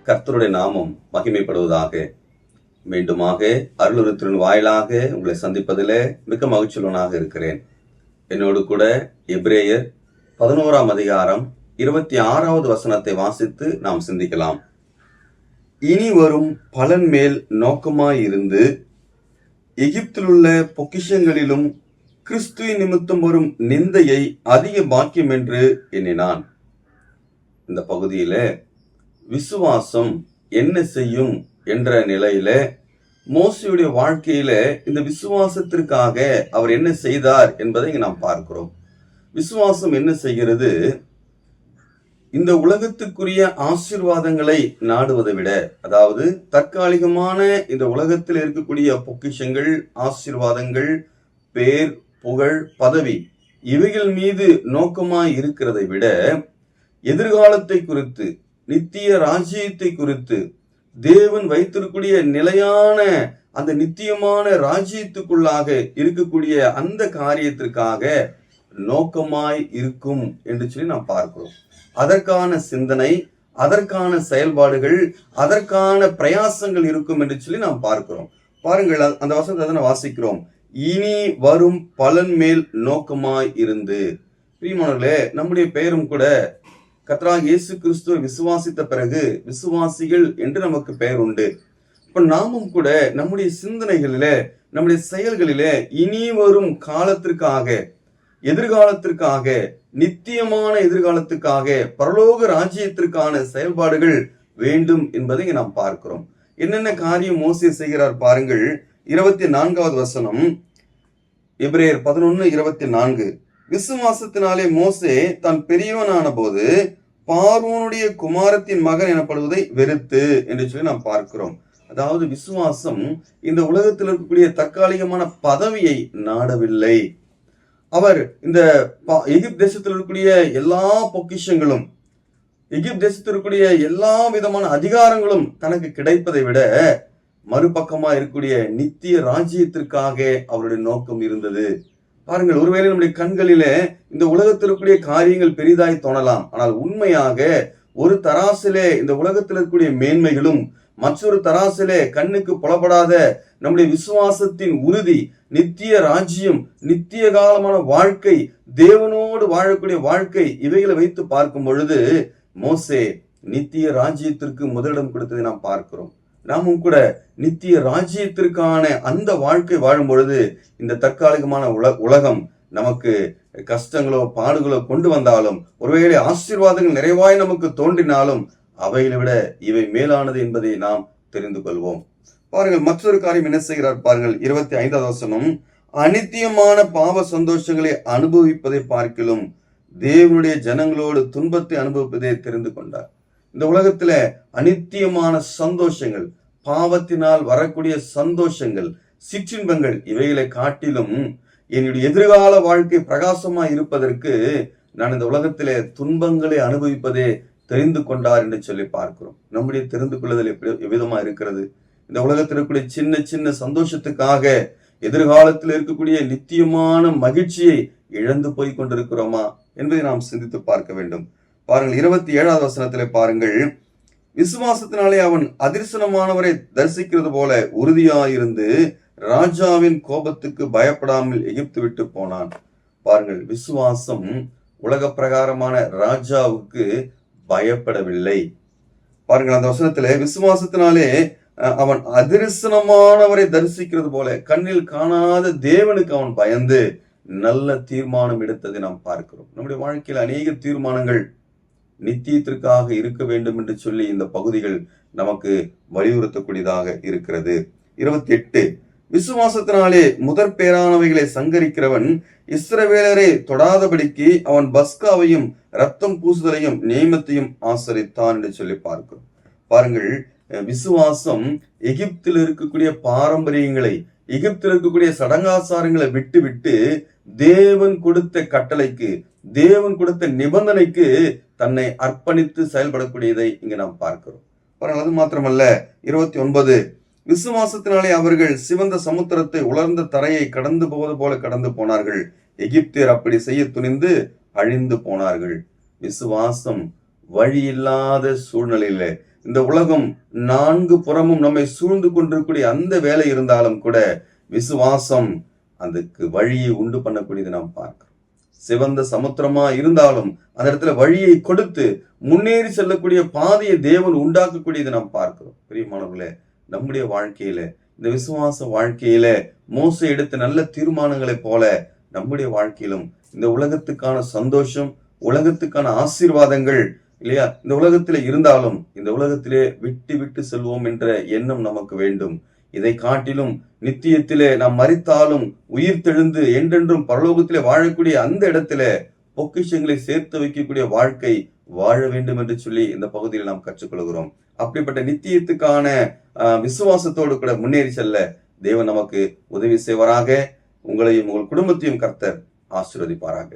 கர்த்தருடைய நாமம் மகிமைப்படுவதாக. மீண்டுமாக அருளுருத்தின் வாயிலாக உங்களை சந்திப்பதிலே மிக மகிழ்ச்சியுள்ளவனாக இருக்கிறேன். என்னோடு கூட எபிரேயர் 11ஆம் அதிகாரம் 26வது வசனத்தை வாசித்து நாம் சிந்திக்கலாம். இனி வரும் பலன் மேல் நோக்கமாயிருந்து எகிப்திலுள்ள பொக்கிஷங்களிலும் கிறிஸ்து நிமித்தம் வரும் நிந்தையை அதிக பாக்கியம் என்று எண்ணினான். இந்த பகுதியில விசுவாசம் என்ன செய்யும் என்ற நிலையில மோசேயுடைய வாழ்க்கையில இந்த விசுவாசத்திற்காக அவர் என்ன செய்தார் என்பதை இங்க நாம் பார்க்கிறோம். விசுவாசம் என்ன செய்கிறது? இந்த உலகத்துக்குரிய ஆசீர்வாதங்களை நாடுவதை விட, அதாவது தற்காலிகமான இந்த உலகத்தில் இருக்கக்கூடிய பொக்கிஷங்கள், ஆசீர்வாதங்கள், பேர், புகழ், பதவி, இவைகள் மீது நோக்கமாய் இருக்கிறதை விட எதிர்காலத்தை குறித்து, நித்திய ராஜ்யத்தை குறித்து, தேவன் வைத்திருக்கூடிய நிலையான அந்த நித்தியமான ராஜ்யத்துக்குள்ளாக இருக்கக்கூடிய அந்த காரியத்திற்காக நோக்கமாய் இருக்கும் என்று சொல்லி நாம் பார்க்கிறோம். அதற்கான சிந்தனை, அதற்கான செயல்பாடுகள், அதற்கான பிரயாசங்கள் இருக்கும் என்று சொல்லி நாம் பார்க்கிறோம். பாருங்கள், அந்த வசனத்தை வாசிக்கிறோம். இனி வரும் பலன் மேல் நோக்கமாய் இருந்து. பிரியமானவர்களே, நம்முடைய பெயரும் கூட கர்த்தராகிய இயேசு கிறிஸ்துவை விசுவாசித்த பிறகு விசுவாசிகள் என்று நமக்கு பெயர் உண்டு. இப்ப நாமும் கூட நம்முடைய சிந்தனைகளிலே, நம்முடைய செயல்களிலே இனி வரும் காலத்திற்காக, எதிர்காலத்திற்காக, நித்தியமான எதிர்காலத்துக்காக, பரலோக ராஜ்யத்திற்கான செயல்பாடுகள் வேண்டும் என்பதை நாம் பார்க்கிறோம். என்னென்ன காரியம் மோசே செய்கிறார் பாருங்கள். 24வது வசனம், எபிரேயர் 11:24. விசுவாசத்தினாலே மோசே தான் பெரியவனான போது பார்வோனுடைய குமாரத்தின் மகன் எனப்படுவதை வெறுத்து என்று சொல்லி நாம் பார்க்கிறோம். அதாவது விசுவாசம் இந்த உலகத்தில் இருக்கக்கூடிய தற்காலிகமான பதவியை நாடவில்லை. அவர் இந்த எகிப்து தேசத்தில் இருக்கக்கூடிய எல்லா பொக்கிஷங்களும், எகிப்து தேசத்தில் இருக்கக்கூடிய எல்லா விதமான அதிகாரங்களும் தனக்கு கிடைப்பதை விட மறுபக்கமா இருக்கக்கூடிய நித்திய ராஜ்யத்திற்காக அவருடைய நோக்கம் இருந்தது. பாருங்கள், ஒருவேளை நம்முடைய கண்களிலே இந்த உலகத்தில் இருக்கக்கூடிய காரியங்கள் பெரிதாய் தோணலாம். ஆனால் உண்மையாக ஒரு தராசிலே இந்த உலகத்தில் இருக்கக்கூடிய மேன்மைகளும், மற்றொரு தராசிலே கண்ணுக்கு புலப்படாத நம்முடைய விசுவாசத்தின் உறுதி, நித்திய ராஜ்யம், நித்திய காலமான வாழ்க்கை, தேவனோடு வாழக்கூடிய வாழ்க்கை, இவைகளை வைத்து பார்க்கும் பொழுது மோசே நித்திய ராஜ்யத்திற்கு முதலிடம் கொடுத்ததை நாம் பார்க்கிறோம். நாமும் கூட நித்திய ராஜ்யத்திற்கான அந்த வாழ்க்கை வாழும் பொழுது இந்த தற்காலிகமான உலகம் நமக்கு கஷ்டங்களோ பாடுகளோ கொண்டு வந்தாலும், ஒருவேளை ஆசீர்வாதங்கள் நிறைவாய் நமக்கு தோன்றினாலும் அவைகளை விட இவை மேலானது என்பதை நாம் தெரிந்து கொள்வோம். பாருங்கள், மற்றொரு காரியம் என்ன செய்கிறார் பாருங்கள். 25வது வசனம், அநித்தியமான பாவ சந்தோஷங்களை அனுபவிப்பதை பார்க்கிலும் தேவனுடைய ஜனங்களோடு துன்பத்தை அனுபவிப்பதை தெரிந்து கொண்டார். இந்த உலகத்துல அநித்தியமான சந்தோஷங்கள், பாவத்தினால் வரக்கூடிய சந்தோஷங்கள், சிற்றின்பங்கள், இவைகளை காட்டிலும் என்னுடைய எதிர்கால வாழ்க்கை பிரகாசமா இருப்பதற்கு நான் இந்த உலகத்திலே துன்பங்களை அனுபவிப்பதே தெரிந்து கொண்டார் என்று சொல்லி பார்க்கிறோம். நம்முடைய தெரிந்து கொள்ளுதல் எவ்விதமா இருக்கிறது? இந்த உலகத்தில் இருக்கக்கூடிய சின்ன சின்ன சந்தோஷத்துக்காக எதிர்காலத்தில் இருக்கக்கூடிய நித்தியமான மகிழ்ச்சியை இழந்து போய் கொண்டிருக்கிறோமா என்பதை நாம் சிந்தித்து பார்க்க வேண்டும். பாருங்கள், 27வது வசனத்திலே பாருங்கள். விசுவாசத்தினாலே அவன் அதிர்சனமானவரை தரிசிக்கிறது போல உறுதியாயிருந்து ராஜாவின் கோபத்துக்கு பயப்படாமல் எகிப்து விட்டு போனான். பாருங்கள், விசுவாசம் உலக பிரகாரமான ராஜாவுக்கு பயப்படவில்லை. பாருங்கள், அந்த வசனத்திலே விசுவாசத்தினாலே அவன் அதிர்சனமானவரை தரிசிக்கிறது போல, கண்ணில் காணாத தேவனுக்கு அவன் பயந்து நல்ல தீர்மானம் எடுத்ததை நாம் பார்க்கிறோம். நம்முடைய வாழ்க்கையில் அநேக தீர்மானங்கள் நித்தியத்திற்காக இருக்க வேண்டும் என்று சொல்லி இந்த பகுதிகள் நமக்கு வலியுறுத்தக்கூடியதாக இருக்கிறது. 28, விசுவாசத்தினாலே முதற் பேரானவைகளை சங்கரிக்கிறவன் இஸ்ரவேலரை தொடாதபடிக்கு அவன் பஸ்காவையும் ரத்தம் பூசுதலையும் நியமத்தையும் ஆசரித்தான் என்று சொல்லி பார்க்கிறோம். பாருங்கள், விசுவாசம் எகிப்தில் இருக்கக்கூடிய பாரம்பரியங்களை, எகிப்தில் இருக்கக்கூடிய சடங்காசாரங்களை விட்டு விட்டு தேவன் கொடுத்த கட்டளைக்கு, தேவன் கொடுத்த நிபந்தனைக்கு தன்னை அர்ப்பணித்து செயல்படக்கூடியதை இங்க நாம் பார்க்கிறோம். அது மாத்திரமல்ல, 29, விசுவாசத்தினாலே அவர்கள் சிவந்த சமுத்திரத்தை உலர்ந்த தரையை கடந்து போவது போல கடந்து போனார்கள். எகிப்தியர் அப்படி செய்ய துணிந்து அழிந்து போனார்கள். விசுவாசம் வழி இல்லாத சூழ்நிலையில, இந்த உலகம் 4 புறமும் நம்மை சூழ்ந்து கொண்டிருக்கக்கூடிய அந்த வேலை இருந்தாலும் கூட விசுவாசம் அதுக்கு வழியை உண்டு பண்ணக்கூடியது நாம் பார்க்கிறோம். சிவந்த சமுத்திரமா இருந்தாலும் அந்த இடத்துல வழியை கொடுத்து முன்னேறி செல்லக்கூடிய பாதையை தேவன் உண்டாக்கக்கூடியது நாம் பார்க்கிறோம். பிரியமானவர்களே, நம்முடைய வாழ்க்கையில, இந்த விசுவாச வாழ்க்கையில மோசே எடுத்த நல்ல தீர்மானங்களை போல நம்முடைய வாழ்க்கையிலும் இந்த உலகத்துக்கான சந்தோஷம், உலகத்துக்கான ஆசீர்வாதங்கள் இல்லையா, இந்த உலகத்திலே இருந்தாலும் இந்த உலகத்திலே விட்டு விட்டு செல்வோம் என்ற எண்ணம் நமக்கு வேண்டும். இதை காட்டிலும் நித்தியத்திலே நாம் மரித்தாலும் உயிர் தெழுந்து என்றென்றும் பரலோகத்திலே வாழக்கூடிய அந்த இடத்துல பொக்கிஷங்களை சேர்த்து வைக்கக்கூடிய வாழ்க்கை வாழ வேண்டும் என்று சொல்லி இந்த பகுதியில் நாம் கற்றுக்கொள்கிறோம். அப்படிப்பட்ட நித்தியத்துக்கான விசுவாசத்தோடு கூட முன்னேறி செல்ல தேவன் நமக்கு உதவி செய்வாராக. உங்களையும் உங்கள் குடும்பத்தையும் கர்த்தர் ஆசீர்வதிப்பாராக.